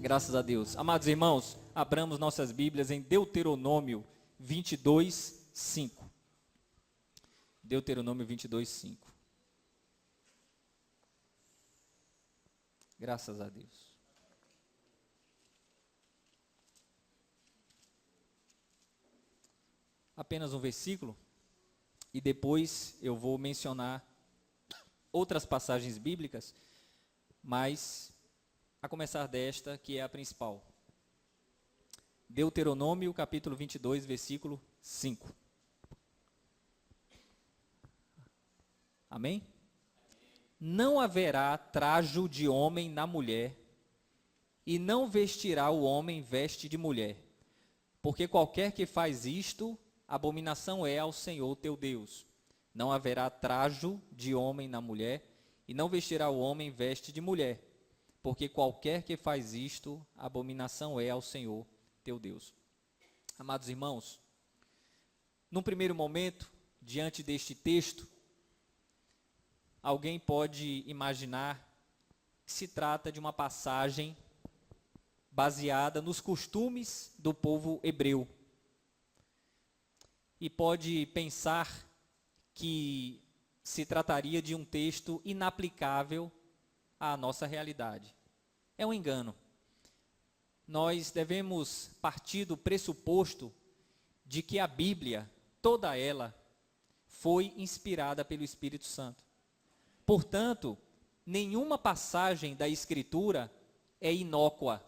Graças a Deus. Amados irmãos, abramos nossas Bíblias em Deuteronômio 22, 5. Deuteronômio 22, 5. Graças a Deus. Apenas um versículo, e depois eu vou mencionar outras passagens bíblicas, mas a começar desta, que é a principal. Deuteronômio, capítulo 22, versículo 5. Amém? Não haverá trajo de homem na mulher, e não vestirá o homem veste de mulher, porque qualquer que faz isto, abominação é ao Senhor teu Deus. Não haverá trajo de homem na mulher, e não vestirá o homem veste de mulher, porque qualquer que faz isto, abominação é ao Senhor teu Deus. Amados irmãos, num primeiro momento, diante deste texto, alguém pode imaginar que se trata de uma passagem baseada nos costumes do povo hebreu. E pode pensar que se trataria de um texto inaplicável à nossa realidade. É um engano. Nós devemos partir do pressuposto de que a Bíblia, toda ela, foi inspirada pelo Espírito Santo. Portanto, nenhuma passagem da Escritura é inócua.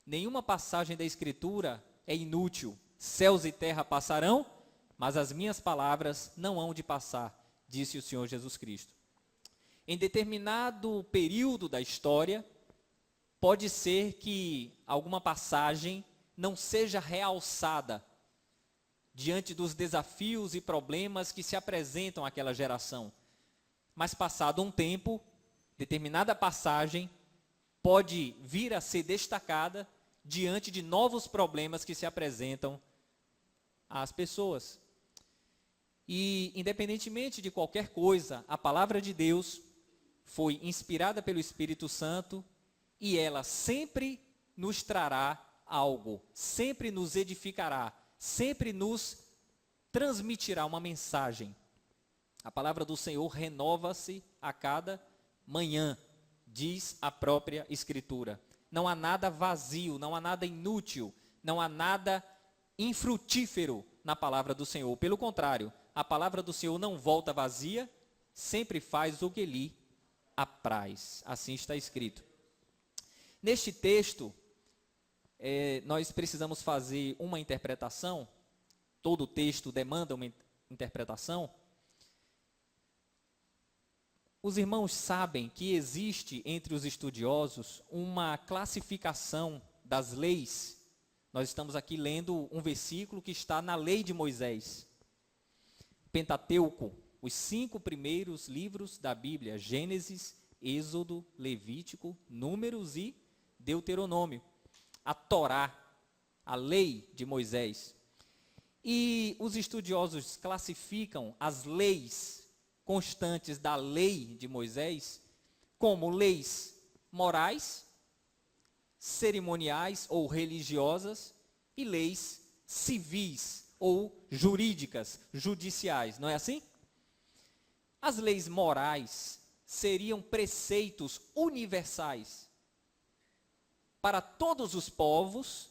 Nenhuma passagem da Escritura é inútil. Céus e terra passarão, mas as minhas palavras não hão de passar, disse o Senhor Jesus Cristo. Em determinado período da história, pode ser que alguma passagem não seja realçada diante dos desafios e problemas que se apresentam àquela geração. Mas passado um tempo, determinada passagem pode vir a ser destacada diante de novos problemas que se apresentam às pessoas. E, independentemente de qualquer coisa, a palavra de Deus foi inspirada pelo Espírito Santo e ela sempre nos trará algo, sempre nos edificará, sempre nos transmitirá uma mensagem. A palavra do Senhor renova-se a cada manhã, diz a própria Escritura. Não há nada vazio, não há nada inútil, não há nada infrutífero na palavra do Senhor. Pelo contrário, a palavra do Senhor não volta vazia, sempre faz o que lhe apraz. Assim está escrito. Neste texto, nós precisamos fazer uma interpretação. Todo texto demanda uma interpretação. Os irmãos sabem que existe entre os estudiosos uma classificação das leis. Nós estamos aqui lendo um versículo que está na lei de Moisés. Pentateuco, os 5 primeiros livros da Bíblia, Gênesis, Êxodo, Levítico, Números e Deuteronômio. A Torá, a lei de Moisés. E os estudiosos classificam as leis constantes da lei de Moisés como leis morais, cerimoniais ou religiosas e leis civis ou jurídicas, judiciais, não é assim? As leis morais seriam preceitos universais para todos os povos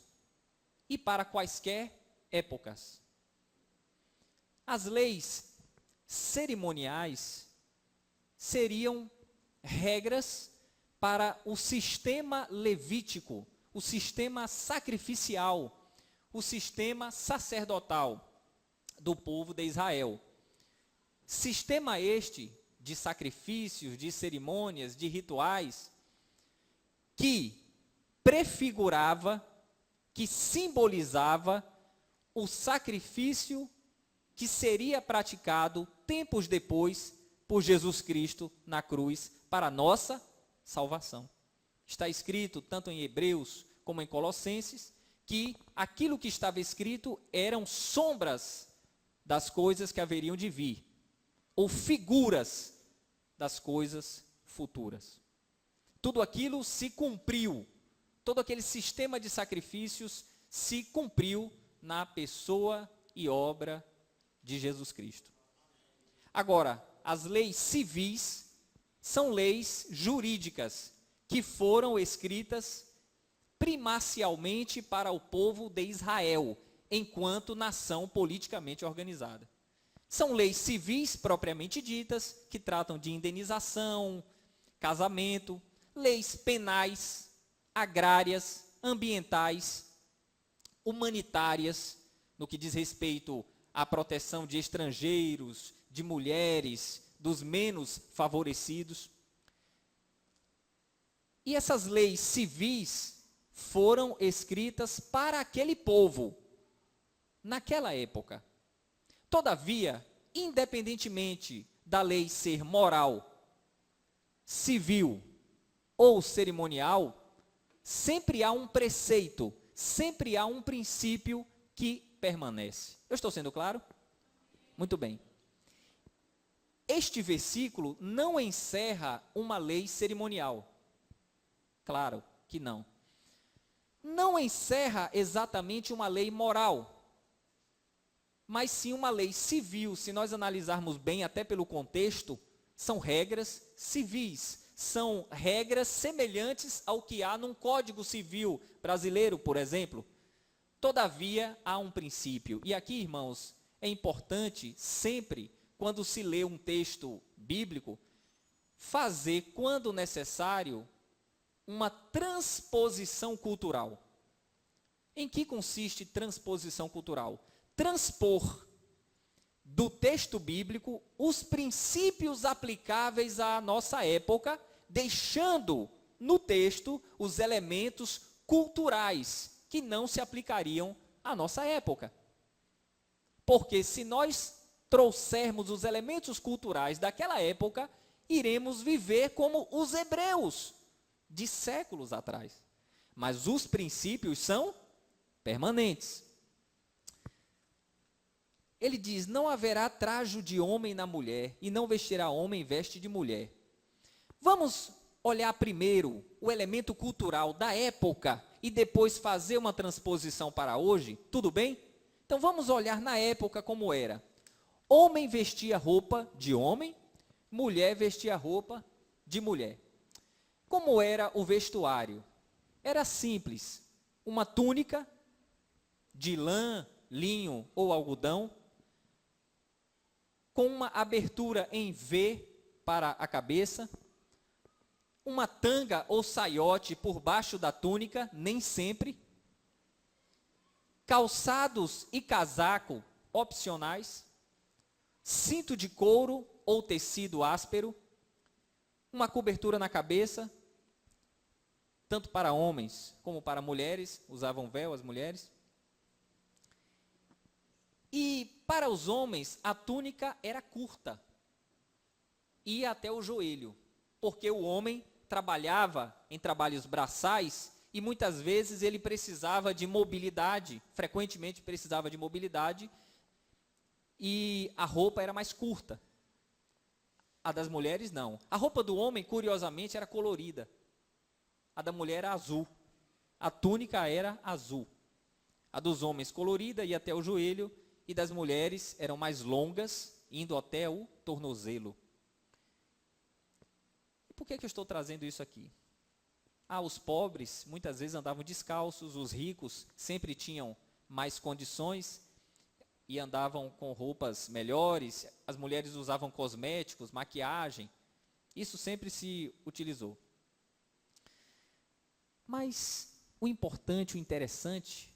e para quaisquer épocas. As leis cerimoniais seriam regras para o sistema levítico, o sistema sacrificial, o sistema sacerdotal do povo de Israel. Sistema este de sacrifícios, de cerimônias, de rituais, que prefigurava, que simbolizava o sacrifício que seria praticado tempos depois por Jesus Cristo na cruz para a nossa salvação. Está escrito tanto em Hebreus como em Colossenses que aquilo que estava escrito eram sombras das coisas que haveriam de vir, ou figuras das coisas futuras. Tudo aquilo se cumpriu todo aquele sistema de sacrifícios se cumpriu na pessoa e obra de Jesus Cristo. Agora, as leis civis são leis jurídicas que foram escritas primacialmente para o povo de Israel, enquanto nação politicamente organizada. São leis civis propriamente ditas, que tratam de indenização, casamento, leis penais, agrárias, ambientais, humanitárias, no que diz respeito à proteção de estrangeiros, de mulheres, dos menos favorecidos. E essas leis civis foram escritas para aquele povo, naquela época. Todavia, independentemente da lei ser moral, civil ou cerimonial, sempre há um preceito, sempre há um princípio que permanece. Eu estou sendo claro? Muito bem. Este versículo não encerra uma lei cerimonial. Claro que não. Não encerra exatamente uma lei moral, mas sim uma lei civil. Se nós analisarmos bem, até pelo contexto, são regras civis, são regras semelhantes ao que há num Código Civil brasileiro, por exemplo. Todavia, há um princípio. E aqui, irmãos, é importante sempre, quando se lê um texto bíblico, fazer, quando necessário, uma transposição cultural. Em que consiste transposição cultural? Transpor do texto bíblico os princípios aplicáveis à nossa época, deixando no texto os elementos culturais que não se aplicariam à nossa época. Porque se nós trouxermos os elementos culturais daquela época, iremos viver como os hebreus de séculos atrás. Mas os princípios são permanentes. Ele diz: não haverá trajo de homem na mulher, e não vestirá homem veste de mulher. Vamos olhar primeiro o elemento cultural da época e depois fazer uma transposição para hoje, tudo bem? Então vamos olhar na época como era. Homem vestia roupa de homem, mulher vestia roupa de mulher. Como era o vestuário? Era simples, uma túnica de lã, linho ou algodão, com uma abertura em V para a cabeça, uma tanga ou saiote por baixo da túnica, nem sempre, calçados e casaco opcionais, cinto de couro ou tecido áspero, uma cobertura na cabeça, tanto para homens como para mulheres, usavam véu as mulheres. E para os homens, a túnica era curta, ia até o joelho, porque o homem trabalhava em trabalhos braçais e muitas vezes ele precisava de mobilidade, frequentemente precisava de mobilidade, e a roupa era mais curta. A das mulheres, não. A roupa do homem, curiosamente, era colorida. A da mulher era azul. A túnica era azul. A dos homens colorida, ia até o joelho, e das mulheres eram mais longas, indo até o tornozelo. E por que eu estou trazendo isso aqui? Os pobres muitas vezes andavam descalços, os ricos sempre tinham mais condições e andavam com roupas melhores, as mulheres usavam cosméticos, maquiagem, isso sempre se utilizou. Mas o importante, o interessante,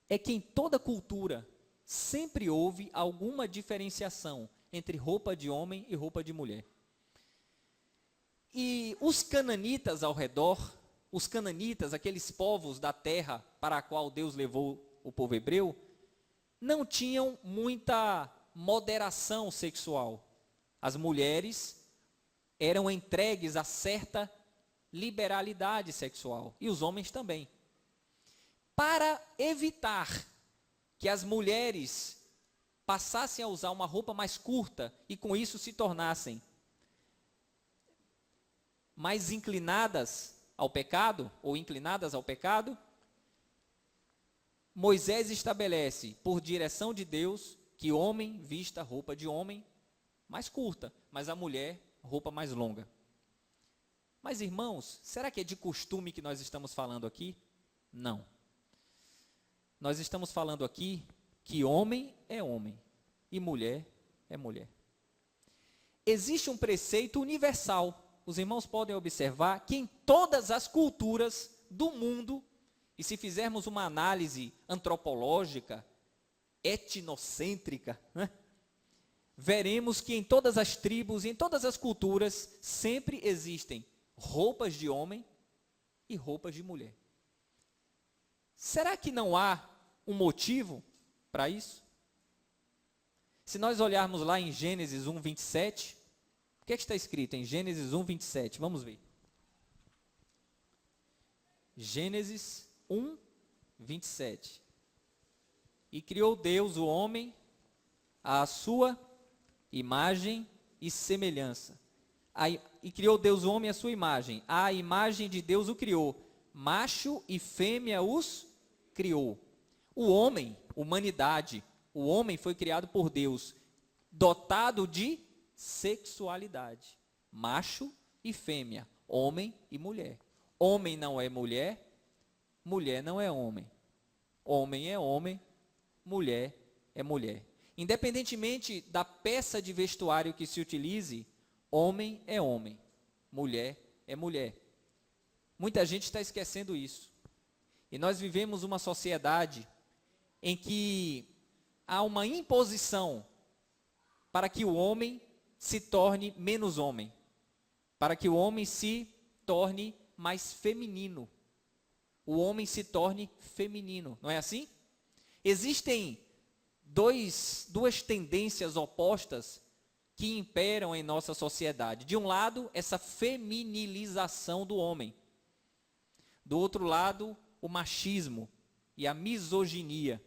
é que em toda cultura sempre houve alguma diferenciação entre roupa de homem e roupa de mulher. E os cananitas ao redor, os cananitas, aqueles povos da terra para a qual Deus levou o povo hebreu, não tinham muita moderação sexual. As mulheres eram entregues a certa liberalidade sexual, e os homens também. Para evitar que as mulheres passassem a usar uma roupa mais curta e com isso se tornassem mais inclinadas ao pecado, ou inclinadas ao pecado, Moisés estabelece, por direção de Deus, que homem vista roupa de homem mais curta, mas a mulher roupa mais longa. Mas, irmãos, será que é de costume que nós estamos falando aqui? Não. Nós estamos falando aqui que homem é homem e mulher é mulher. Existe um preceito universal. Os irmãos podem observar que em todas as culturas do mundo, e se fizermos uma análise antropológica, etnocêntrica, né, veremos que em todas as tribos, em todas as culturas, sempre existem roupas de homem e roupas de mulher. Será que não há um motivo para isso? Se nós olharmos lá em Gênesis 1, 27, o que é que está escrito em Gênesis 1, 27? Vamos ver. Gênesis 1, 27. E criou Deus o homem à sua imagem e semelhança. E criou Deus o homem à sua imagem. À imagem de Deus o criou. Macho e fêmea os criou. O homem, humanidade, o homem foi criado por Deus, dotado de sexualidade. Macho e fêmea, homem e mulher. Homem não é mulher, mulher não é homem. Homem é homem, mulher é mulher. Independentemente da peça de vestuário que se utilize, homem é homem, mulher é mulher. Muita gente está esquecendo isso. E nós vivemos uma sociedade em que há uma imposição para que o homem se torne menos homem, para que o homem se torne mais feminino. O homem se torne feminino, não é assim? Existem duas tendências opostas que imperam em nossa sociedade. De um lado, essa feminilização do homem. Do outro lado, o machismo e a misoginia.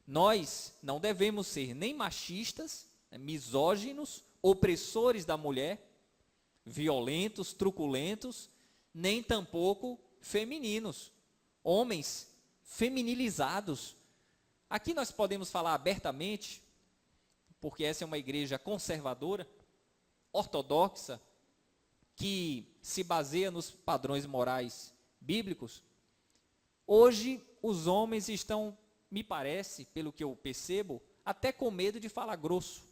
Nós não devemos ser nem machistas, misóginos, opressores da mulher, violentos, truculentos, nem tampouco femininos, homens feminilizados. Aqui nós podemos falar abertamente, porque essa é uma igreja conservadora, ortodoxa, que se baseia nos padrões morais bíblicos. Hoje, os homens estão, me parece, pelo que eu percebo, até com medo de falar grosso.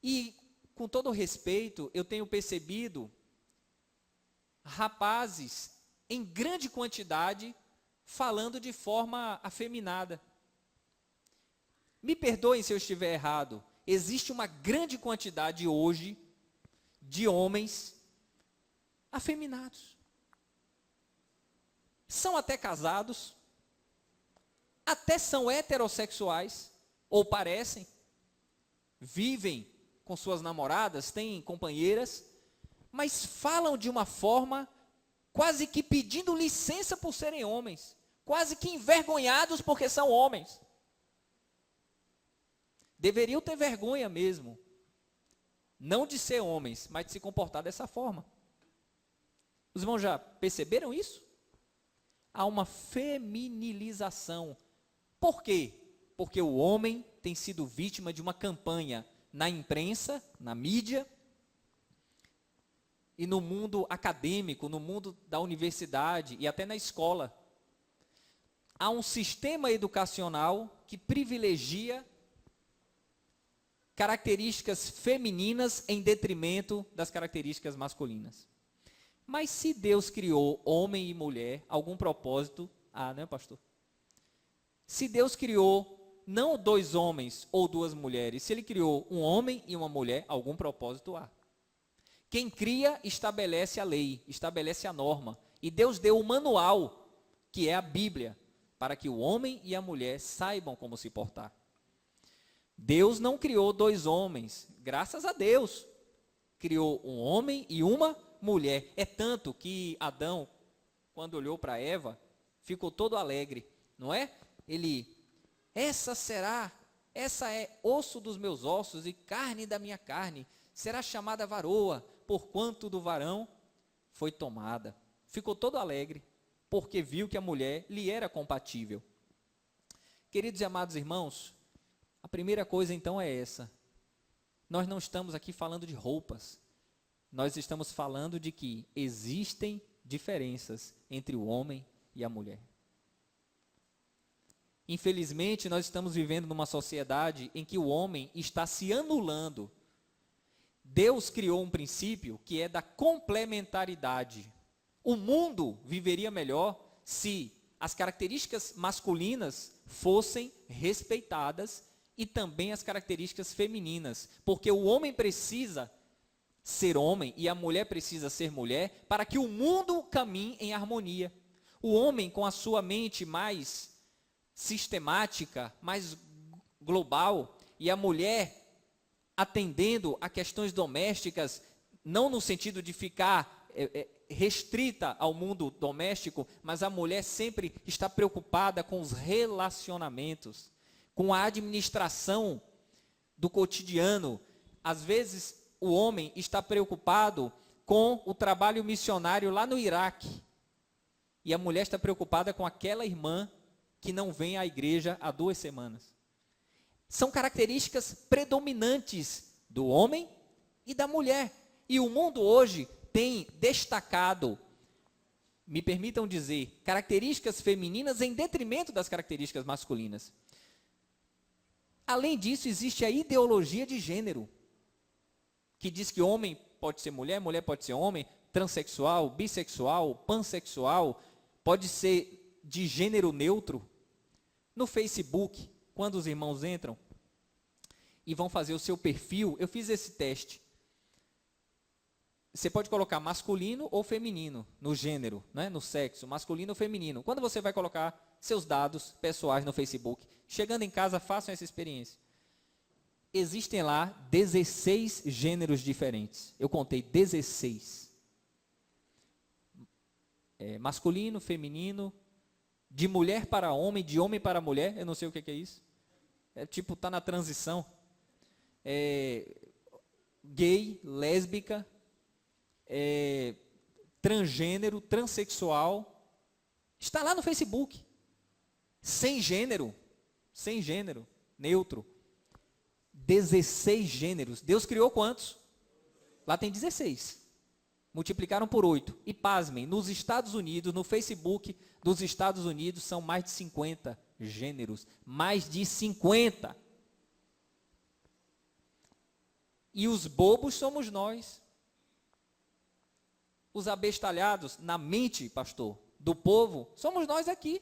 E, com todo respeito, eu tenho percebido rapazes, em grande quantidade, falando de forma afeminada. Me perdoem se eu estiver errado. Existe uma grande quantidade hoje de homens afeminados. São até casados, até são heterossexuais, ou parecem, vivem com suas namoradas, têm companheiras, mas falam de uma forma quase que pedindo licença por serem homens, quase que envergonhados porque são homens. Deveriam ter vergonha mesmo, não de ser homens, mas de se comportar dessa forma. Os irmãos já perceberam isso? Há uma feminilização. Por quê? Porque o homem tem sido vítima de uma campanha na imprensa, na mídia, e no mundo acadêmico, no mundo da universidade e até na escola. Há um sistema educacional que privilegia características femininas em detrimento das características masculinas. Mas se Deus criou homem e mulher, algum propósito há, né, pastor? Se Deus criou não dois homens ou duas mulheres, se Ele criou um homem e uma mulher, algum propósito há. Quem cria estabelece a lei, estabelece a norma. E Deus deu o manual, que é a Bíblia, para que o homem e a mulher saibam como se portar. Deus não criou dois homens, graças a Deus. Criou um homem e uma mulher. É tanto que Adão, quando olhou para Eva, ficou todo alegre, não é? Essa é osso dos meus ossos e carne da minha carne. Será chamada varoa, porquanto do varão foi tomada. ficou todo alegre, porque viu que a mulher lhe era compatível. Queridos e amados irmãos, a primeira coisa então é essa. Nós não estamos aqui falando de roupas. Nós estamos falando de que existem diferenças entre o homem e a mulher. Infelizmente, nós estamos vivendo numa sociedade em que o homem está se anulando. Deus criou um princípio que é da complementaridade. O mundo viveria melhor se as características masculinas fossem respeitadas e também as características femininas, porque o homem precisa ser homem e a mulher precisa ser mulher para que o mundo caminhe em harmonia. O homem, com a sua mente mais sistemática, mais global, e a mulher atendendo a questões domésticas, não no sentido de ficar restrita ao mundo doméstico, mas a mulher sempre está preocupada com os relacionamentos, com a administração do cotidiano. Às vezes, o homem está preocupado com o trabalho missionário lá no Iraque, e a mulher está preocupada com aquela irmã que não vem à igreja há 2 semanas. São características predominantes do homem e da mulher. E o mundo hoje tem destacado, me permitam dizer, características femininas em detrimento das características masculinas. Além disso, existe a ideologia de gênero, que diz que homem pode ser mulher, mulher pode ser homem, transexual, bissexual, pansexual, pode ser de gênero neutro. No Facebook, quando os irmãos entram e vão fazer o seu perfil, eu fiz esse teste. Você pode colocar masculino ou feminino no gênero, né, no sexo, masculino ou feminino. Quando você vai colocar seus dados pessoais no Facebook, chegando em casa, façam essa experiência. Existem lá 16 gêneros diferentes. Eu contei 16. Masculino, feminino, de mulher para homem, de homem para mulher, eu não sei o que é isso. É tipo, está na transição. Gay, lésbica, transgênero, transexual. Está lá no Facebook. Sem gênero, neutro. 16 gêneros. Deus criou quantos? Lá tem 16. Multiplicaram por 8. E pasmem, nos Estados Unidos, no Facebook dos Estados Unidos, são mais de 50 gêneros. Mais de 50. E os bobos somos nós. Os abestalhados na mente, pastor, do povo, somos nós aqui.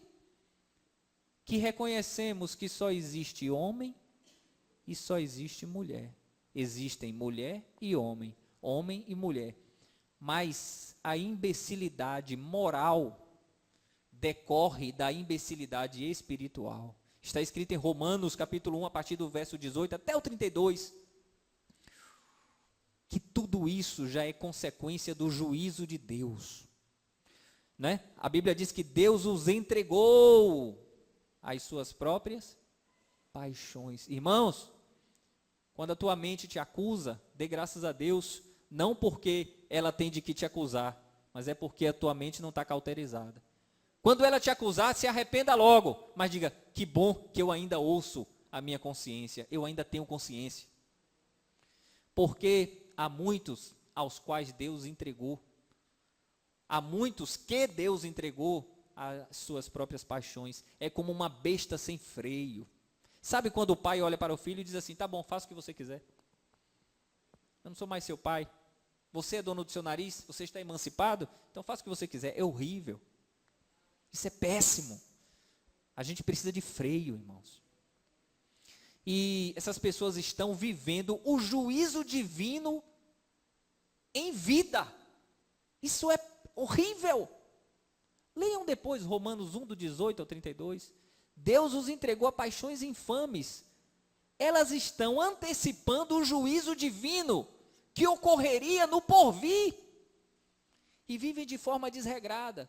Que reconhecemos que só existe homem e só existe mulher. Existem mulher e homem e mulher. Mas a imbecilidade moral decorre da imbecilidade espiritual. Está escrito em Romanos, capítulo 1, a partir do verso 18 até o 32, que tudo isso já é consequência do juízo de Deus. Né? A Bíblia diz que Deus os entregou às suas próprias paixões. Irmãos, quando a tua mente te acusa, dê graças a Deus, não porque ela tem de que te acusar, mas é porque a tua mente não está cauterizada. Quando ela te acusar, se arrependa logo, mas diga, que bom que eu ainda ouço a minha consciência, eu ainda tenho consciência. Porque há muitos aos quais Deus entregou, há muitos que Deus entregou às suas próprias paixões. É como uma besta sem freio. Sabe quando o pai olha para o filho e diz assim, tá bom, faça o que você quiser. Eu não sou mais seu pai. Você é dono do seu nariz, você está emancipado, então faça o que você quiser. É horrível. Isso é péssimo. A gente precisa de freio, irmãos. E essas pessoas estão vivendo o juízo divino em vida. Isso é horrível. Leiam depois Romanos 1, do 18 ao 32. Deus os entregou a paixões infames. Elas estão antecipando o juízo divino que ocorreria no porvir. E vivem de forma desregrada.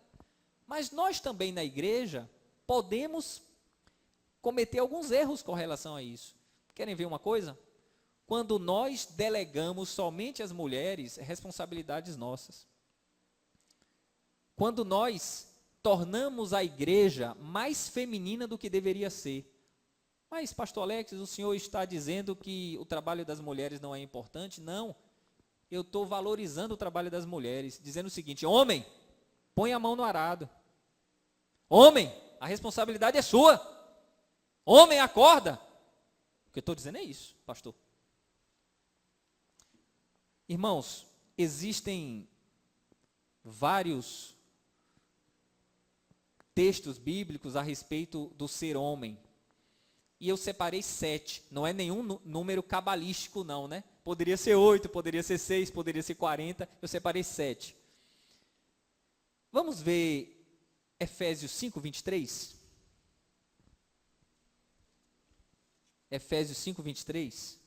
Mas nós também na igreja podemos cometer alguns erros com relação a isso. Querem ver uma coisa? Quando nós delegamos somente às mulheres responsabilidades nossas. quando nós tornamos a igreja mais feminina do que deveria ser. Mas, pastor Alex, o senhor está dizendo que o trabalho das mulheres não é importante? Não, eu estou valorizando o trabalho das mulheres, dizendo o seguinte: homem, põe a mão no arado. Homem, a responsabilidade é sua. Homem, acorda. O que eu estou dizendo é isso, pastor. Irmãos, existem vários textos bíblicos a respeito do ser homem. E eu separei 7. Não é nenhum número cabalístico, não, né? Poderia ser 8, poderia ser 6, poderia ser 40. Eu separei 7. Vamos ver Efésios 5, 23? Efésios 5, 23.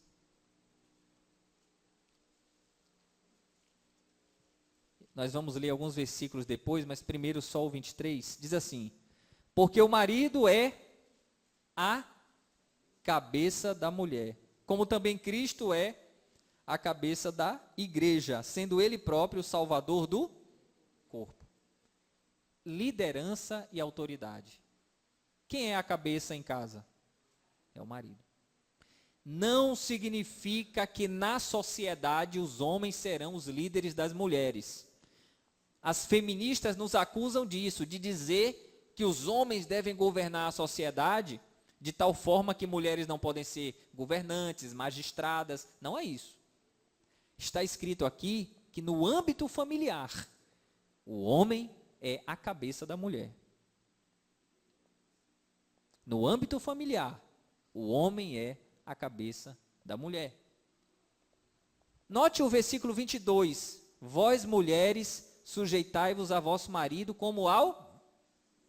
Nós vamos ler alguns versículos depois, mas primeiro só o 23. Diz assim: porque o marido é a cabeça da mulher, como também Cristo é a cabeça da igreja, sendo ele próprio o salvador do corpo. Liderança e autoridade. Quem é a cabeça em casa? É o marido. Não significa que na sociedade os homens serão os líderes das mulheres. As feministas nos acusam disso, de dizer que os homens devem governar a sociedade de tal forma que mulheres não podem ser governantes, magistradas. Não é isso. Está escrito aqui que no âmbito familiar, o homem é a cabeça da mulher. No âmbito familiar, o homem é a cabeça da mulher. Note o versículo 22. Vós, mulheres, sujeitai-vos a vosso marido como ao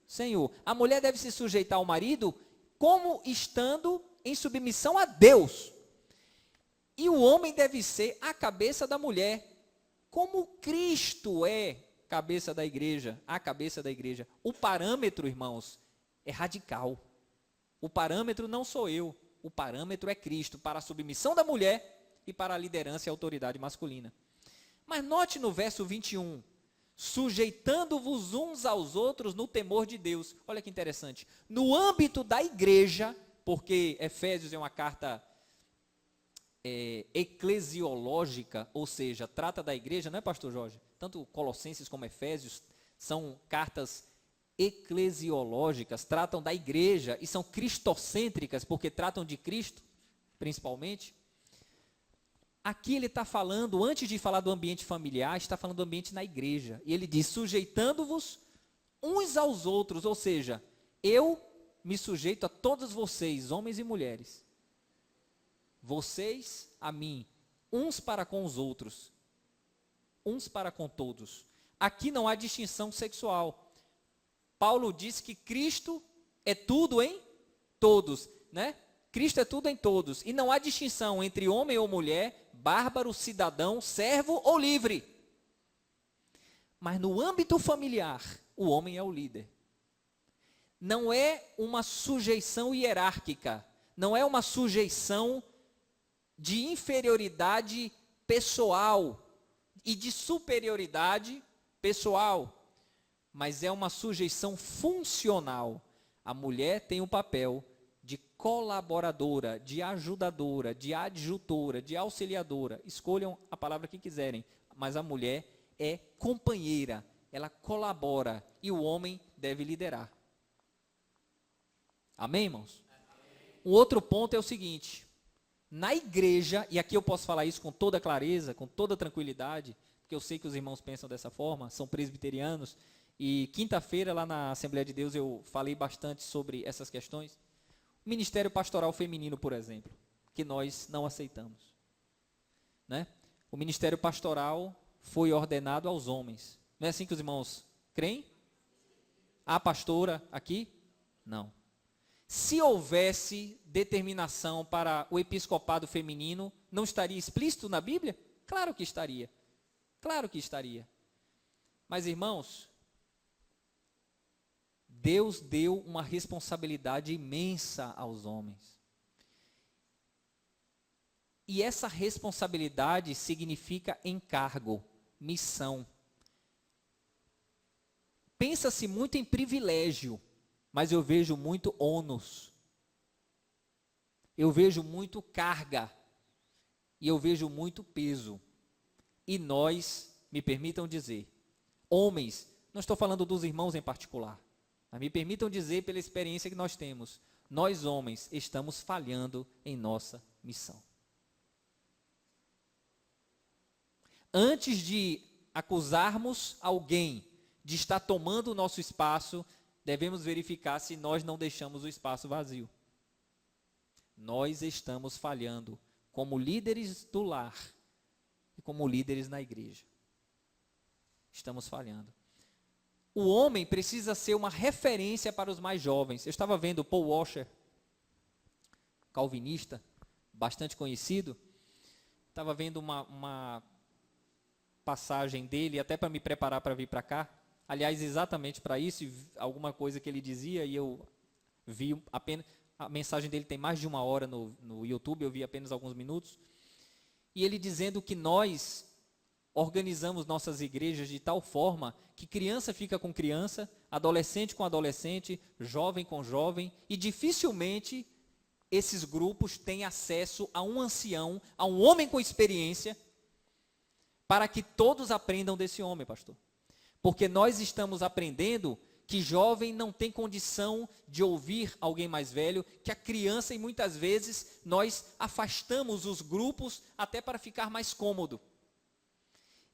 Senhor. A mulher deve se sujeitar ao marido como estando em submissão a Deus. E o homem deve ser a cabeça da mulher, como Cristo é cabeça da igreja, a cabeça da igreja. O parâmetro, irmãos, é radical. O parâmetro não sou eu, o parâmetro é Cristo, para a submissão da mulher e para a liderança e autoridade masculina. Mas note no verso 21, sujeitando-vos uns aos outros no temor de Deus. Olha que interessante. No âmbito da igreja, porque Efésios é uma carta eclesiológica, ou seja, trata da igreja, não é, pastor Jorge? Tanto Colossenses como Efésios são cartas eclesiológicas, tratam da igreja e são cristocêntricas, porque tratam de Cristo, principalmente. Aqui ele está falando, antes de falar do ambiente familiar, está falando do ambiente na igreja. E ele diz, sujeitando-vos uns aos outros, ou seja, eu me sujeito a todos vocês, homens e mulheres. Vocês a mim, uns para com os outros, uns para com todos. Aqui não há distinção sexual. Paulo diz que Cristo é tudo em todos, né? Cristo é tudo em todos. E não há distinção entre homem ou mulher, bárbaro, cidadão, servo ou livre. Mas no âmbito familiar, o homem é o líder. Não é uma sujeição hierárquica, não é uma sujeição de inferioridade pessoal e de superioridade pessoal, mas é uma sujeição funcional. A mulher tem um papel de colaboradora, de ajudadora, de adjutora, de auxiliadora. Escolham a palavra que quiserem, mas a mulher é companheira, ela colabora e o homem deve liderar. Amém, irmãos? Um outro ponto é o seguinte: na igreja, e aqui eu posso falar isso com toda clareza, com toda tranquilidade, porque eu sei que os irmãos pensam dessa forma, são presbiterianos, e quinta-feira lá na Assembleia de Deus eu falei bastante sobre essas questões. O ministério pastoral feminino, por exemplo, que nós não aceitamos, né? O ministério pastoral foi ordenado aos homens. Não é assim que os irmãos creem? Há pastora aqui? Não. Se houvesse determinação para o episcopado feminino, não estaria explícito na Bíblia? Claro que estaria. Claro que estaria. Mas, irmãos, Deus deu uma responsabilidade imensa aos homens. E essa responsabilidade significa encargo, missão. pensa-se muito em privilégio, mas eu vejo muito ônus. Eu vejo muito carga. E eu vejo muito peso. E nós, me permitam dizer, homens, não estou falando dos irmãos em particular, mas me permitam dizer pela experiência que nós temos, nós homens estamos falhando em nossa missão. Antes de acusarmos alguém de estar tomando o nosso espaço, devemos verificar se nós não deixamos o espaço vazio. Nós estamos falhando como líderes do lar e como líderes na igreja. Estamos falhando. O homem precisa ser uma referência para os mais jovens. Eu estava vendo Paul Washer, calvinista, bastante conhecido. Estava vendo uma passagem dele, até para me preparar para vir para cá. Aliás, exatamente para isso, alguma coisa que ele dizia, e eu vi apenas... A mensagem dele tem mais de 1 hora no YouTube, eu vi apenas alguns minutos. E ele dizendo que nós organizamos nossas igrejas de tal forma que criança fica com criança, adolescente com adolescente, jovem com jovem, e dificilmente esses grupos têm acesso a um ancião, a um homem com experiência, para que todos aprendam desse homem, pastor. Porque nós estamos aprendendo que jovem não tem condição de ouvir alguém mais velho, que a criança, e muitas vezes nós afastamos os grupos até para ficar mais cômodo.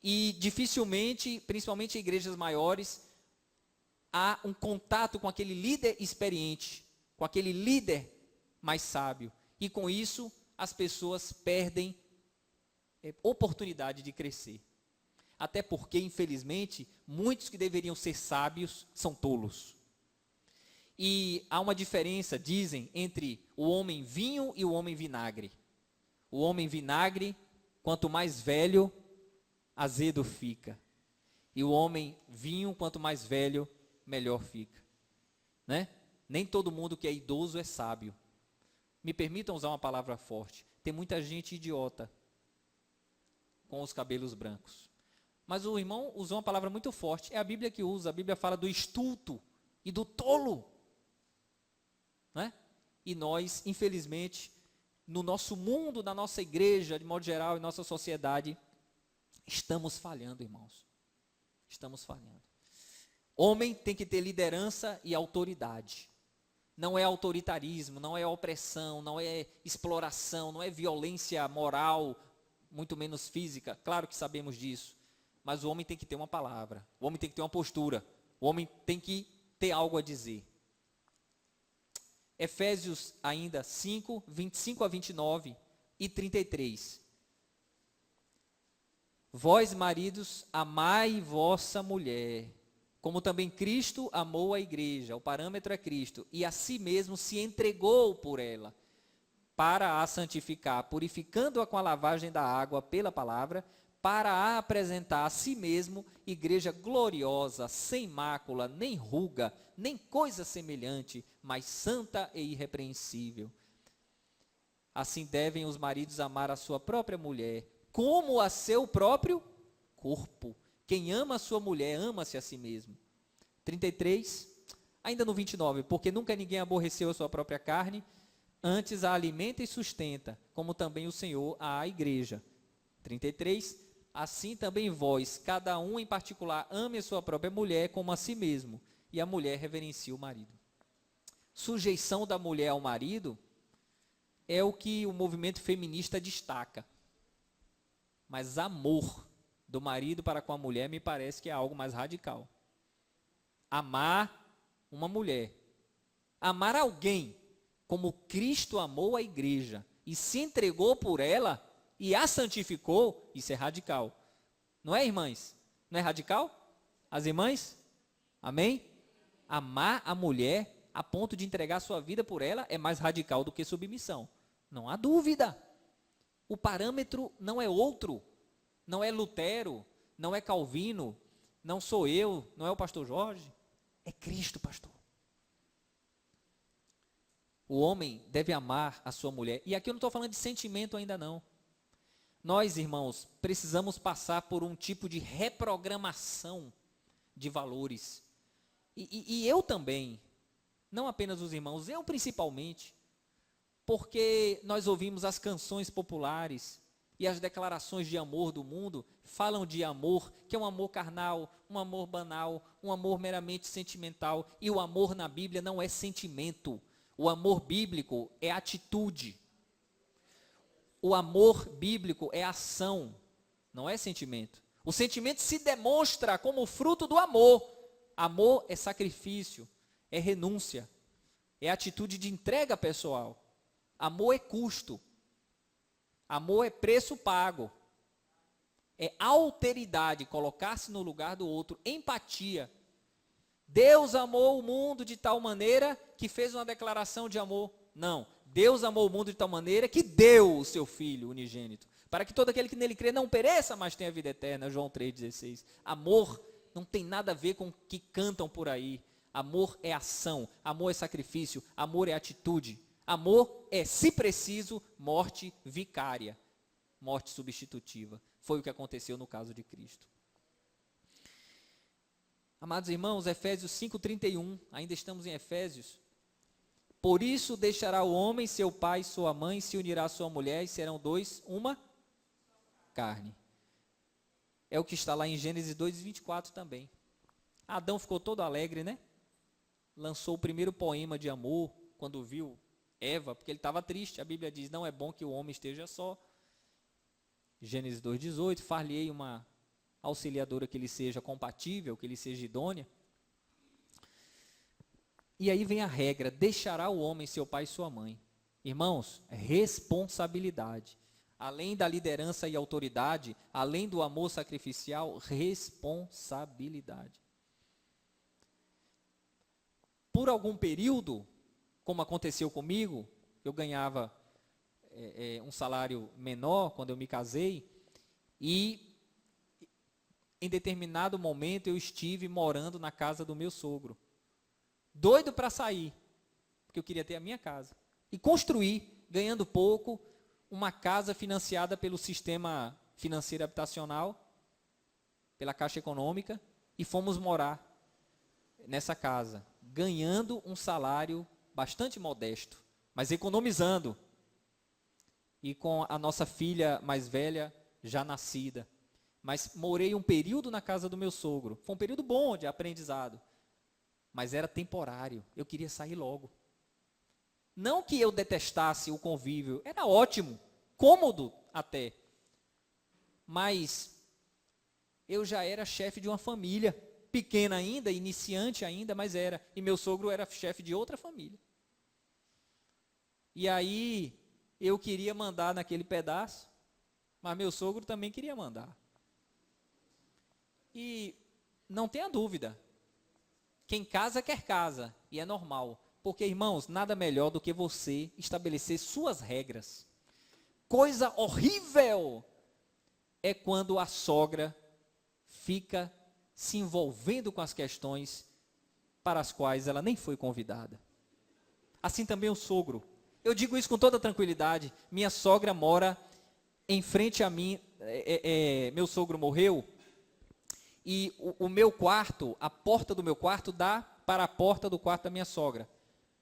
E dificilmente, principalmente em igrejas maiores, há um contato com aquele líder experiente, com aquele líder mais sábio. E com isso, as pessoas perdem oportunidade de crescer. Até porque, infelizmente, muitos que deveriam ser sábios são tolos. E há uma diferença, dizem, entre o homem vinho e o homem vinagre. O homem vinagre, quanto mais velho, azedo fica. E o homem vinho, quanto mais velho, melhor fica. Né? Nem todo mundo que é idoso é sábio. Me permitam usar uma palavra forte. Tem muita gente idiota com os cabelos brancos. Mas o irmão usou uma palavra muito forte. É a Bíblia que usa. A Bíblia fala do estulto e do tolo. Né? E nós, infelizmente, no nosso mundo, na nossa igreja, de modo geral, em nossa sociedade, estamos falhando, irmãos. Estamos falhando. Homem tem que ter liderança e autoridade. Não é autoritarismo, não é opressão, não é exploração, não é violência moral, muito menos física. Claro que sabemos disso. Mas o homem tem que ter uma palavra, o homem tem que ter uma postura, o homem tem que ter algo a dizer. Efésios ainda 5, 25 a 29 e 33. Vós, maridos, amai vossa mulher, como também Cristo amou a igreja, o parâmetro é Cristo, e a si mesmo se entregou por ela, para a santificar, purificando-a com a lavagem da água pela palavra, para a apresentar a si mesmo, igreja gloriosa, sem mácula, nem ruga, nem coisa semelhante, mas santa e irrepreensível. Assim devem os maridos amar a sua própria mulher, como a seu próprio corpo. Quem ama a sua mulher, ama-se a si mesmo. 33, ainda no 29, porque nunca ninguém aborreceu a sua própria carne, antes a alimenta e sustenta, como também o Senhor à igreja. 33, assim também vós, cada um em particular, ame a sua própria mulher como a si mesmo, e a mulher reverencie o marido. Sujeição da mulher ao marido é o que o movimento feminista destaca. Mas amor do marido para com a mulher me parece que é algo mais radical. Amar uma mulher, amar alguém como Cristo amou a igreja e se entregou por ela e a santificou, isso é radical. Não é, irmãs? Não é radical? As irmãs? Amém? Amar a mulher a ponto de entregar sua vida por ela é mais radical do que submissão. Não há dúvida. O parâmetro não é outro. Não é Lutero, não é Calvino, não sou eu, não é o pastor Jorge. É Cristo, pastor. O homem deve amar a sua mulher. E aqui eu não estou falando de sentimento ainda não. Nós, irmãos, precisamos passar por um tipo de reprogramação de valores. E eu também, não apenas os irmãos, eu principalmente, porque nós ouvimos as canções populares e as declarações de amor do mundo, falam de amor, que é um amor carnal, um amor banal, um amor meramente sentimental, e o amor na Bíblia não é sentimento, o amor bíblico é atitude. O amor bíblico é ação, não é sentimento. O sentimento se demonstra como fruto do amor. Amor é sacrifício, é renúncia, é atitude de entrega pessoal. Amor é custo. Amor é preço pago. É alteridade, colocar-se no lugar do outro, empatia. Deus amou o mundo de tal maneira que fez uma declaração de amor. Não, Deus amou o mundo de tal maneira que deu o seu Filho unigênito, para que todo aquele que nele crê não pereça, mas tenha vida eterna. João 3,16. Amor não tem nada a ver com o que cantam por aí. Amor é ação, amor é sacrifício, amor é atitude. Amor é, se preciso, morte vicária, morte substitutiva. Foi o que aconteceu no caso de Cristo. Amados irmãos, Efésios 5,31, ainda estamos em Efésios. Por isso deixará o homem seu pai e sua mãe, se unirá à sua mulher, e serão dois, uma carne. É o que está lá em Gênesis 2,24 também. Adão ficou todo alegre, né? Lançou o primeiro poema de amor, quando viu Eva, porque ele estava triste. A Bíblia diz, não é bom que o homem esteja só. Gênesis 2,18, far-lhe-ei uma auxiliadora que lhe seja compatível, que lhe seja idônea. E aí vem a regra, deixará o homem seu pai e sua mãe. Irmãos, responsabilidade. Além da liderança e autoridade, além do amor sacrificial, responsabilidade. Por algum período, como aconteceu comigo, eu ganhava um salário menor quando eu me casei, e em determinado momento eu estive morando na casa do meu sogro. Doido para sair, porque eu queria ter a minha casa. E construí, ganhando pouco, uma casa financiada pelo sistema financeiro habitacional, pela Caixa Econômica, e fomos morar nessa casa, ganhando um salário bastante modesto, mas economizando. E com a nossa filha mais velha já nascida. Mas morei um período na casa do meu sogro. Foi um período bom de aprendizado. Mas era temporário. Eu queria sair logo. Não que eu detestasse o convívio. Era ótimo. Cômodo até. Mas eu já era chefe de uma família. Pequena ainda, iniciante ainda, mas era. E meu sogro era chefe de outra família. E aí eu queria mandar naquele pedaço. Mas meu sogro também queria mandar. E não tenha dúvida. Quem casa quer casa, e é normal. Porque, irmãos, nada melhor do que você estabelecer suas regras. Coisa horrível é quando a sogra fica se envolvendo com as questões para as quais ela nem foi convidada. Assim também o sogro. Eu digo isso com toda tranquilidade. Minha sogra mora em frente a mim. Meu sogro morreu. E o meu quarto, a porta do meu quarto dá para a porta do quarto da minha sogra.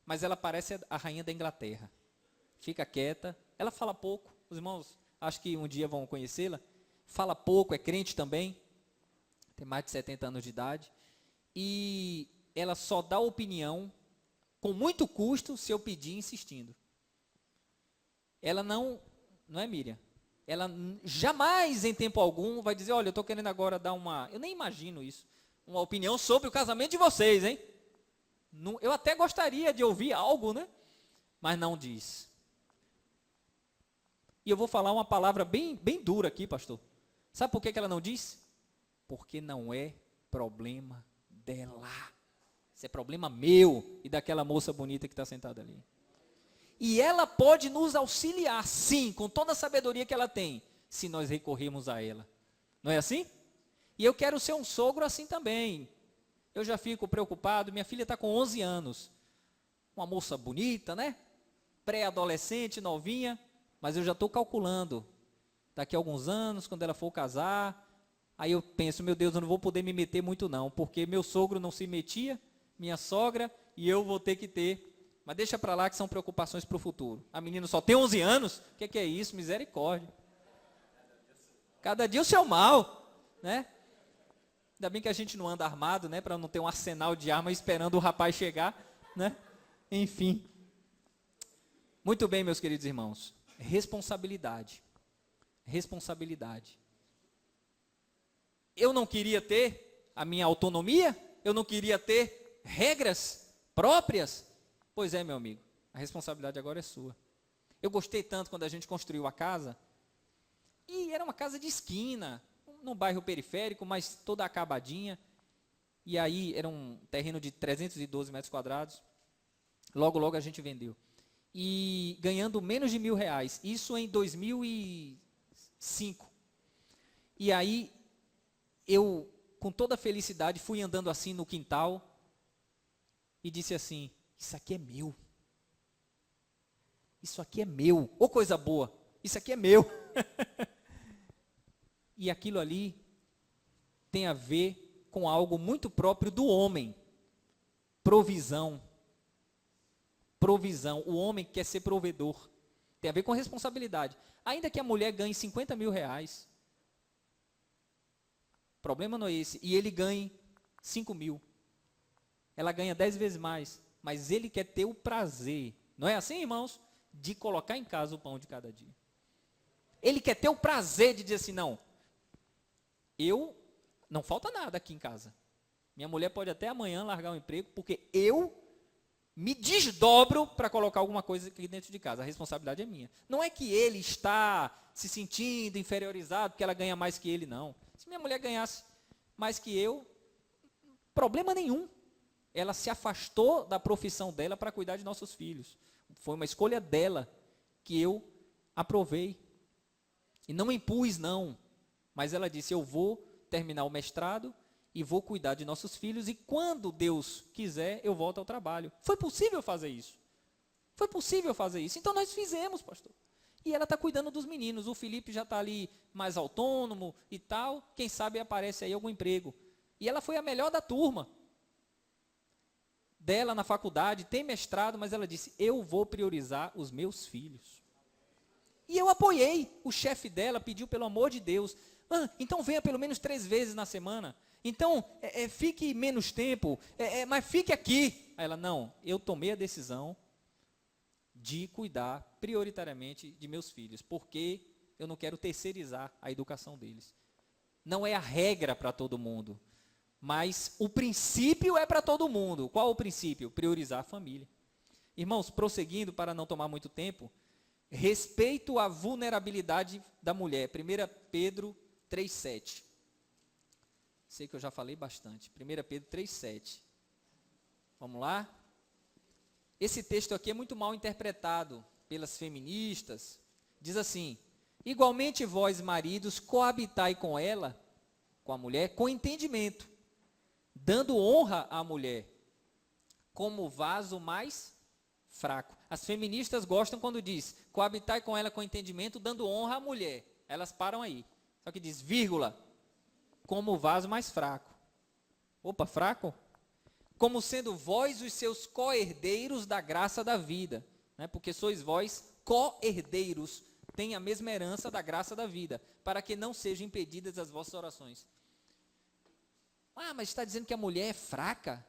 Mas ela parece a rainha da Inglaterra. Fica quieta. Ela fala pouco. Os irmãos, acho que um dia vão conhecê-la. Fala pouco, é crente também. Tem mais de 70 anos de idade. E ela só dá opinião com muito custo se eu pedir insistindo. Ela não é Miriam? Ela jamais, em tempo algum, vai dizer, olha, eu estou querendo agora dar eu nem imagino isso, uma opinião sobre o casamento de vocês, hein? Não, eu até gostaria de ouvir algo, né? Mas não diz. E eu vou falar uma palavra bem dura aqui, pastor. Sabe por que ela não diz? Porque não é problema dela. Isso é problema meu e daquela moça bonita que está sentada ali. E ela pode nos auxiliar, sim, com toda a sabedoria que ela tem, se nós recorrermos a ela. Não é assim? E eu quero ser um sogro assim também. Eu já fico preocupado, minha filha está com 11 anos. Uma moça bonita, né? Pré-adolescente, novinha, mas eu já estou calculando. Daqui a alguns anos, quando ela for casar, aí eu penso, meu Deus, eu não vou poder me meter muito não, porque meu sogro não se metia, minha sogra e eu vou ter que ter. Mas deixa para lá que são preocupações para o futuro. A menina só tem 11 anos, o que é isso? Misericórdia. Cada dia o seu mal, né? Ainda bem que a gente não anda armado, né? Para não ter um arsenal de arma esperando o rapaz chegar, né? Enfim. Muito bem, meus queridos irmãos. Responsabilidade. Responsabilidade. Eu não queria ter a minha autonomia? Eu não queria ter regras próprias? Pois é, meu amigo. A responsabilidade agora é sua. Eu gostei tanto quando a gente construiu a casa. E era uma casa de esquina, num bairro periférico, mas toda acabadinha. E aí era um terreno de 312 metros quadrados. Logo, logo a gente vendeu. E ganhando menos de R$1.000. Isso em 2005. E aí eu, com toda a felicidade, fui andando assim no quintal e disse assim, isso aqui é meu. Isso aqui é meu. Ô coisa boa, isso aqui é meu. E aquilo ali tem a ver com algo muito próprio do homem. Provisão. Provisão. O homem quer ser provedor. Tem a ver com responsabilidade. Ainda que a mulher ganhe R$50.000. O problema não é esse. E ele ganhe 5.000. Ela ganha 10 vezes mais. Mas ele quer ter o prazer. Não é assim, irmãos? De colocar em casa o pão de cada dia. Ele quer ter o prazer de dizer assim, não falta nada aqui em casa. Minha mulher pode até amanhã largar o emprego, porque eu me desdobro para colocar alguma coisa aqui dentro de casa. A responsabilidade é minha. Não é que ele está se sentindo inferiorizado porque ela ganha mais que ele, não. Se minha mulher ganhasse mais que eu, problema nenhum. Ela se afastou da profissão dela para cuidar de nossos filhos. Foi uma escolha dela que eu aprovei. E não impus, não. Mas ela disse, eu vou terminar o mestrado e vou cuidar de nossos filhos e quando Deus quiser, eu volto ao trabalho. Foi possível fazer isso. Foi possível fazer isso. Então nós fizemos, pastor. E ela está cuidando dos meninos. O Felipe já está ali mais autônomo e tal. Quem sabe aparece aí algum emprego. E ela foi a melhor da turma dela na faculdade, tem mestrado, mas ela disse, eu vou priorizar os meus filhos. E eu apoiei. O chefe dela pediu, pelo amor de Deus, então venha pelo menos 3 vezes na semana. Então, fique menos tempo, mas fique aqui. Aí ela, não, eu tomei a decisão de cuidar prioritariamente de meus filhos, porque eu não quero terceirizar a educação deles. Não é a regra para todo mundo, mas o princípio é para todo mundo. Qual o princípio? Priorizar a família. Irmãos, prosseguindo para não tomar muito tempo, respeito à vulnerabilidade da mulher. 1 Pedro 3,7. Sei que eu já falei bastante. 1 Pedro 3,7. Vamos lá? Esse texto aqui é muito mal interpretado pelas feministas. Diz assim, igualmente vós, maridos, coabitai com ela, com a mulher, com entendimento, dando honra à mulher, como vaso mais fraco. As feministas gostam quando diz, coabitai com ela com entendimento, dando honra à mulher. Elas param aí. Só que diz, vírgula, como vaso mais fraco. Opa, fraco? Como sendo vós os seus co-herdeiros da graça da vida. Né? Porque sois vós co-herdeiros, têm a mesma herança da graça da vida, para que não sejam impedidas as vossas orações. Mas está dizendo que a mulher é fraca?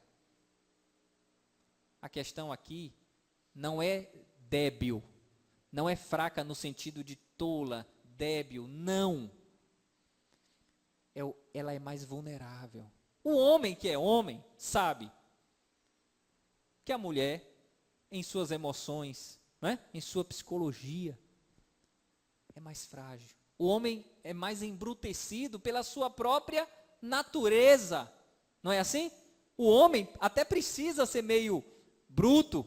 A questão aqui não é débil, não é fraca no sentido de tola, débil, não. Ela é mais vulnerável. O homem que é homem sabe que a mulher, em suas emoções, né, em sua psicologia, é mais frágil. O homem é mais embrutecido pela sua própria natureza. Não é assim? O homem até precisa ser meio bruto.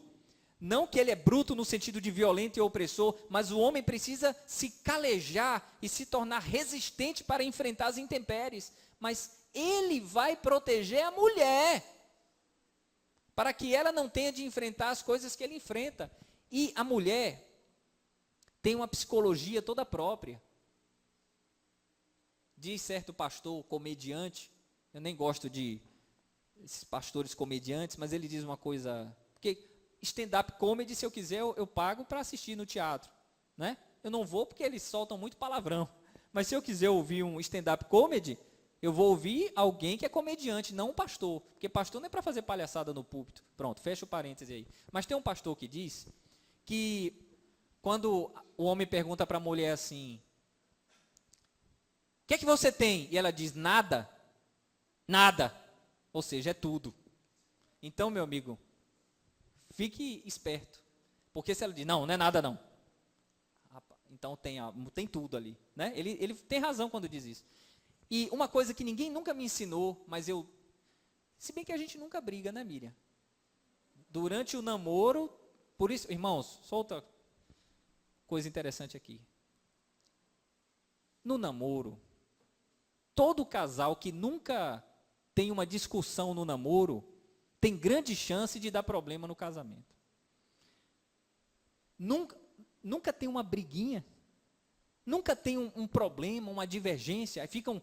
Não que ele é bruto no sentido de violento e opressor, mas o homem precisa se calejar e se tornar resistente para enfrentar as intempéries. Mas ele vai proteger a mulher, para que ela não tenha de enfrentar as coisas que ele enfrenta. E a mulher tem uma psicologia toda própria. Diz certo pastor, comediante, eu nem gosto de esses pastores comediantes, mas ele diz uma coisa, porque stand-up comedy, se eu quiser, eu pago para assistir no teatro, né? Eu não vou porque eles soltam muito palavrão, mas se eu quiser ouvir um stand-up comedy, eu vou ouvir alguém que é comediante, não um pastor, porque pastor não é para fazer palhaçada no púlpito. Pronto, fecha o parêntese aí. Mas tem um pastor que diz que quando o homem pergunta para a mulher assim, o que é que você tem? E ela diz, nada, nada, ou seja, é tudo. Então, meu amigo, fique esperto, porque se ela diz, não é nada não, então tem tudo ali, né? Ele tem razão quando diz isso. E uma coisa que ninguém nunca me ensinou, mas se bem que a gente nunca briga, né, Miriam? Durante o namoro, por isso, irmãos, solta coisa interessante aqui. No namoro, todo casal que nunca tem uma discussão no namoro, tem grande chance de dar problema no casamento. Nunca tem uma briguinha, nunca tem um problema, uma divergência, aí ficam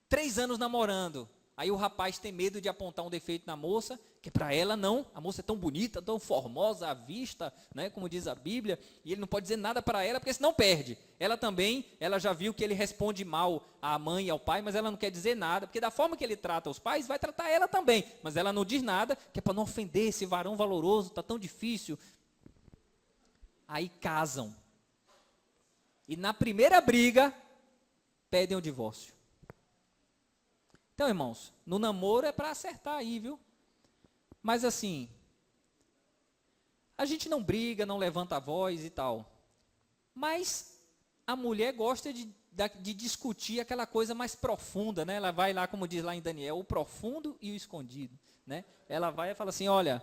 3 anos namorando, aí o rapaz tem medo de apontar um defeito na moça, que para ela não, a moça é tão bonita, tão formosa à vista, né, como diz a Bíblia, e ele não pode dizer nada para ela, porque senão perde. Ela também, ela já viu que ele responde mal à mãe e ao pai, mas ela não quer dizer nada, porque da forma que ele trata os pais, vai tratar ela também, mas ela não diz nada, que é para não ofender esse varão valoroso, está tão difícil. Aí casam, e na primeira briga, pedem o divórcio. Então, irmãos, no namoro é para acertar aí, viu? Mas assim, a gente não briga, não levanta a voz e tal. Mas a mulher gosta de discutir aquela coisa mais profunda, né? Ela vai lá, como diz lá em Daniel, o profundo e o escondido, né? Ela vai e fala assim, olha,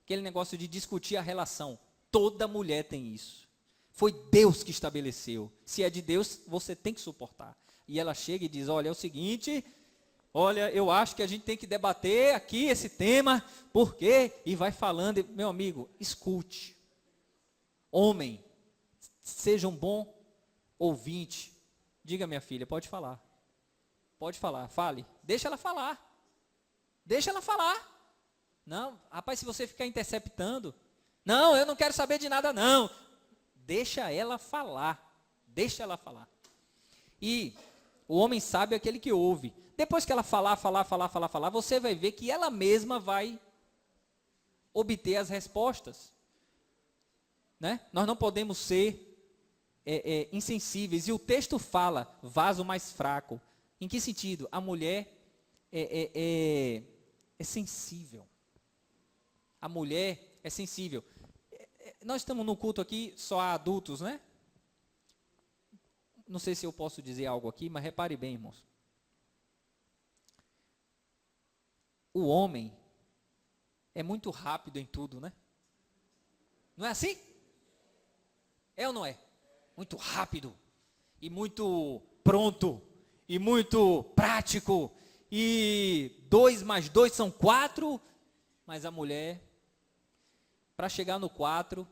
aquele negócio de discutir a relação. Toda mulher tem isso. Foi Deus que estabeleceu. Se é de Deus, você tem que suportar. E ela chega e diz, olha, é o seguinte... Olha, eu acho que a gente tem que debater aqui esse tema, por quê? E vai falando, meu amigo, escute. Homem, seja um bom ouvinte. Diga, minha filha, pode falar. Pode falar, fale. Deixa ela falar. Deixa ela falar. Não, rapaz, se você ficar interceptando, não, eu não quero saber de nada, não. Deixa ela falar. Deixa ela falar. E o homem sábio é aquele que ouve. Depois que ela falar, você vai ver que ela mesma vai obter as respostas. Né? Nós não podemos ser insensíveis. E o texto fala, vaso mais fraco. Em que sentido? A mulher é sensível. A mulher é sensível. Nós estamos no culto aqui, só há adultos, né? Não sei se eu posso dizer algo aqui, mas repare bem, irmãos. O homem é muito rápido em tudo, né? Não é assim? É ou não é? Muito rápido, e muito pronto, e muito prático, e 2 mais 2 são 4, mas a mulher, para chegar no 4,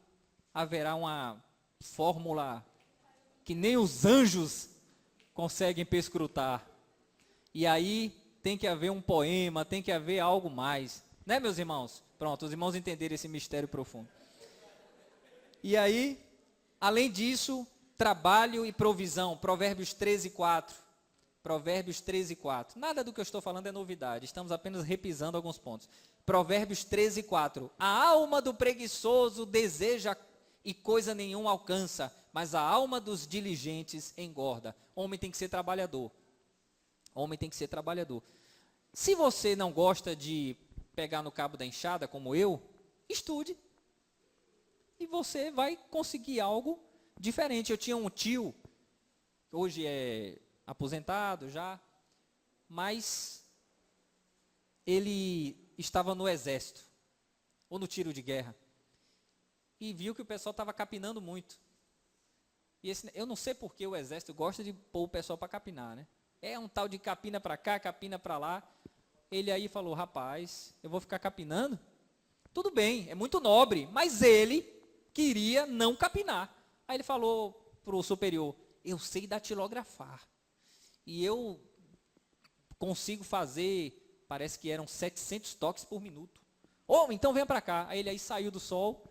haverá uma fórmula que nem os anjos conseguem perscrutar. E aí tem que haver um poema, tem que haver algo mais. Né, meus irmãos? Pronto, os irmãos entenderam esse mistério profundo. E aí, além disso, trabalho e provisão. Provérbios 13:4. Provérbios 13:4. Nada do que eu estou falando é novidade, estamos apenas repisando alguns pontos. Provérbios 13:4. A alma do preguiçoso deseja e coisa nenhuma alcança, mas a alma dos diligentes engorda. Homem tem que ser trabalhador. Homem tem que ser trabalhador. Se você não gosta de pegar no cabo da enxada, como eu, estude. E você vai conseguir algo diferente. Eu tinha um tio, hoje é aposentado já, mas ele estava no exército, ou no tiro de guerra, e viu que o pessoal estava capinando muito. E eu não sei porque o exército gosta de pôr o pessoal para capinar, né? É um tal de capina para cá, capina para lá. Ele aí falou, rapaz, eu vou ficar capinando? Tudo bem, é muito nobre, mas ele queria não capinar. Aí ele falou para o superior, eu sei datilografar. E eu consigo fazer Parece que eram 700 toques por minuto. Então venha para cá. Aí ele aí saiu do sol,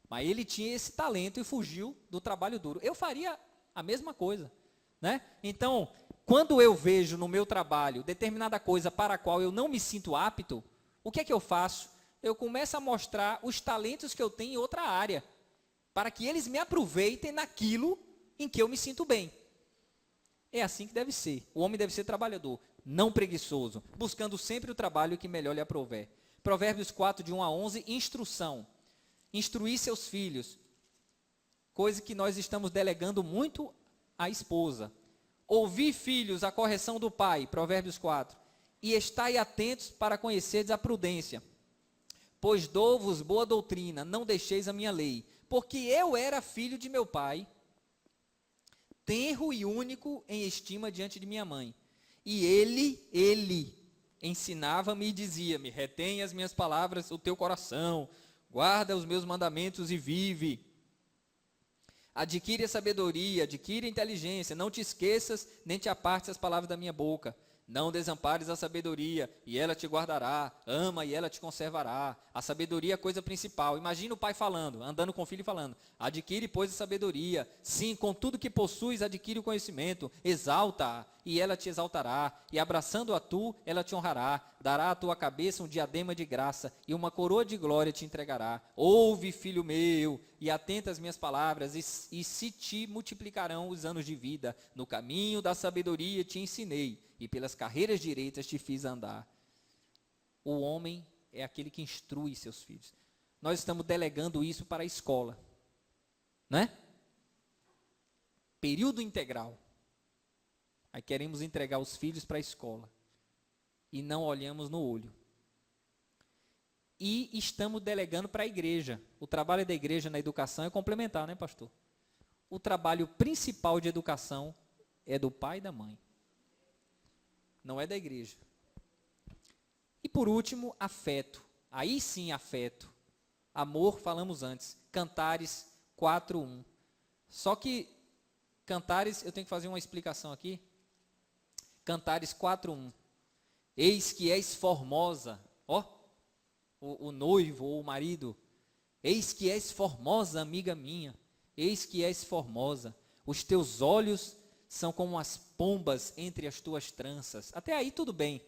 mas ele tinha esse talento e fugiu do trabalho duro. Eu faria a mesma coisa, né? Então, quando eu vejo no meu trabalho determinada coisa para a qual eu não me sinto apto, o que é que eu faço? Eu começo a mostrar os talentos que eu tenho em outra área, para que eles me aproveitem naquilo em que eu me sinto bem. É assim que deve ser. O homem deve ser trabalhador, não preguiçoso, buscando sempre o trabalho que melhor lhe aprouver. Provérbios 4, de 1 a 11, instrução. Instruir seus filhos, coisa que nós estamos delegando muito à esposa. Ouvi, filhos, a correção do pai, Provérbios 4, e estai atentos para conheceres a prudência. Pois dou-vos boa doutrina, não deixeis a minha lei. Porque eu era filho de meu pai, tenro e único em estima diante de minha mãe. E ele ensinava-me e dizia-me, retém as minhas palavras no teu coração, guarda os meus mandamentos e vive. Adquire a sabedoria, adquire a inteligência, não te esqueças, nem te apartes as palavras da minha boca. Não desampares a sabedoria, e ela te guardará. Ama, e ela te conservará. A sabedoria é a coisa principal. Imagina o pai falando, andando com o filho e falando. Adquire, pois, a sabedoria. Sim, com tudo que possuis, adquire o conhecimento. Exalta-a, e ela te exaltará. E abraçando-a tu, ela te honrará. Dará à tua cabeça um diadema de graça, e uma coroa de glória te entregará. Ouve, filho meu, e atenta às minhas palavras, e se te multiplicarão os anos de vida. No caminho da sabedoria te ensinei, e pelas carreiras direitas te fiz andar. O homem é aquele que instrui seus filhos. Nós estamos delegando isso para a escola, né? Período integral. Aí queremos entregar os filhos para a escola e não olhamos no olho. E estamos delegando para a igreja. O trabalho da igreja na educação é complementar, né, pastor? O trabalho principal de educação é do pai e da mãe. Não é da igreja. E por último, afeto. Aí sim, afeto. Amor, falamos antes. Cantares 4:1. Só que Cantares, eu tenho que fazer uma explicação aqui. Cantares 4:1. Eis que és formosa, o noivo ou o marido. Eis que és formosa, amiga minha. Eis que és formosa. Os teus olhos são como as pombas entre as tuas tranças. Até aí tudo bem.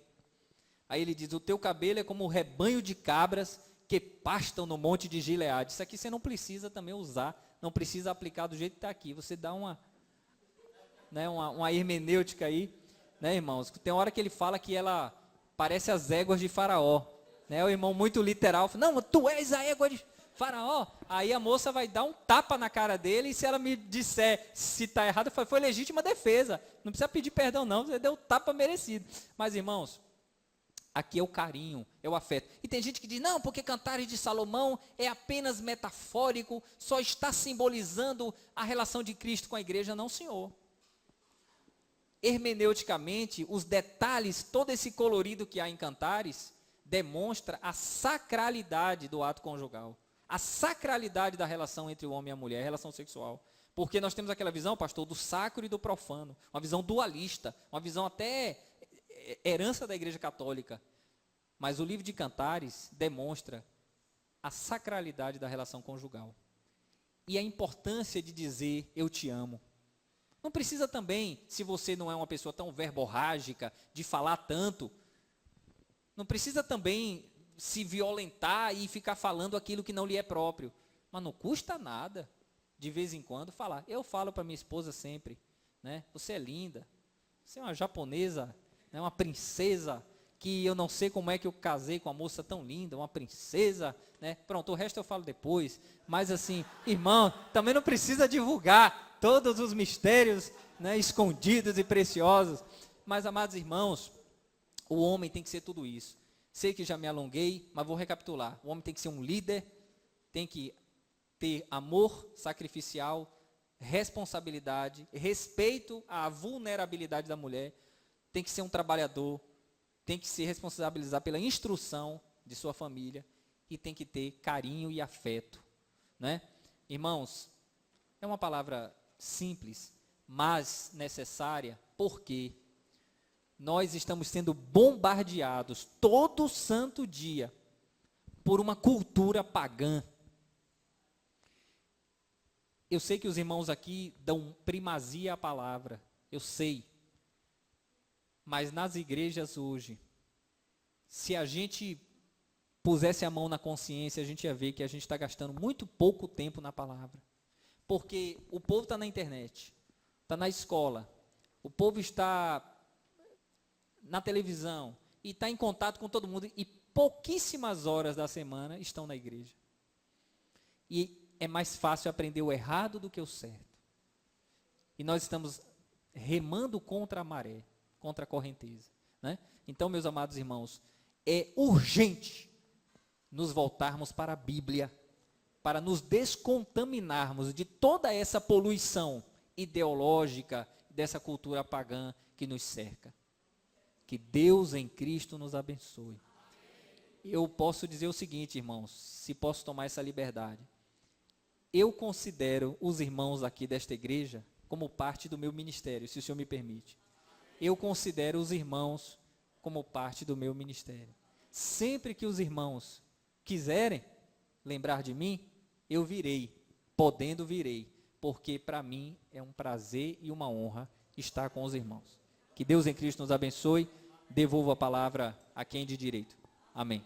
Aí ele diz, o teu cabelo é como o rebanho de cabras que pastam no monte de Gileade. Isso aqui você não precisa também usar, não precisa aplicar do jeito que está aqui. Você dá uma hermenêutica aí, né, irmãos? Tem hora que ele fala que ela parece as éguas de Faraó. Né? O irmão muito literal, não, tu és a égua de Faraó. Aí a moça vai dar um tapa na cara dele e se ela me disser se está errado, foi legítima defesa. Não precisa pedir perdão não, você deu o tapa merecido. Mas irmãos, aqui é o carinho, é o afeto. E tem gente que diz, não, porque Cantares de Salomão é apenas metafórico, só está simbolizando a relação de Cristo com a igreja. Não, senhor. Hermeneuticamente, os detalhes, todo esse colorido que há em Cantares, demonstra a sacralidade do ato conjugal. A sacralidade da relação entre o homem e a mulher, a relação sexual. Porque nós temos aquela visão, pastor, do sacro e do profano. Uma visão dualista, uma visão até herança da igreja católica. Mas o livro de Cantares demonstra a sacralidade da relação conjugal. E a importância de dizer, eu te amo. Não precisa também, se você não é uma pessoa tão verborrágica, de falar tanto, não precisa também se violentar e ficar falando aquilo que não lhe é próprio. Mas não custa nada, de vez em quando, falar. Eu falo para minha esposa sempre, né? Você é linda, você é uma japonesa, né? Uma princesa, que eu não sei como é que eu casei com uma moça tão linda, uma princesa, né? Pronto, o resto eu falo depois. Mas assim, irmão, também não precisa divulgar todos os mistérios, né, escondidos e preciosos. Mas, amados irmãos, o homem tem que ser tudo isso. Sei que já me alonguei, mas vou recapitular. O homem tem que ser um líder, tem que ter amor sacrificial, responsabilidade, respeito à vulnerabilidade da mulher, tem que ser um trabalhador, tem que se responsabilizar pela instrução de sua família e tem que ter carinho e afeto, né? Irmãos, é uma palavra simples, mas necessária. Por quê? nós estamos sendo bombardeados todo santo dia por uma cultura pagã. Eu sei que os irmãos aqui dão primazia à palavra, eu sei. Mas nas igrejas hoje, se a gente pusesse a mão na consciência, a gente ia ver que a gente está gastando muito pouco tempo na palavra. Porque o povo está na internet, está na escola, o povo está na televisão e está em contato com todo mundo e pouquíssimas horas da semana estão na igreja. E é mais fácil aprender o errado do que o certo. E nós estamos remando contra a maré, contra a correnteza, né? Então, meus amados irmãos, é urgente nos voltarmos para a Bíblia, para nos descontaminarmos de toda essa poluição ideológica, dessa cultura pagã que nos cerca. Que Deus em Cristo nos abençoe. Eu posso dizer o seguinte, irmãos, se posso tomar essa liberdade. Eu considero os irmãos aqui desta igreja como parte do meu ministério, se o senhor me permite. Eu considero os irmãos como parte do meu ministério. Sempre que os irmãos quiserem lembrar de mim, eu virei, podendo virei, porque para mim é um prazer e uma honra estar com os irmãos. Que Deus em Cristo nos abençoe, devolva a palavra a quem de direito. Amém.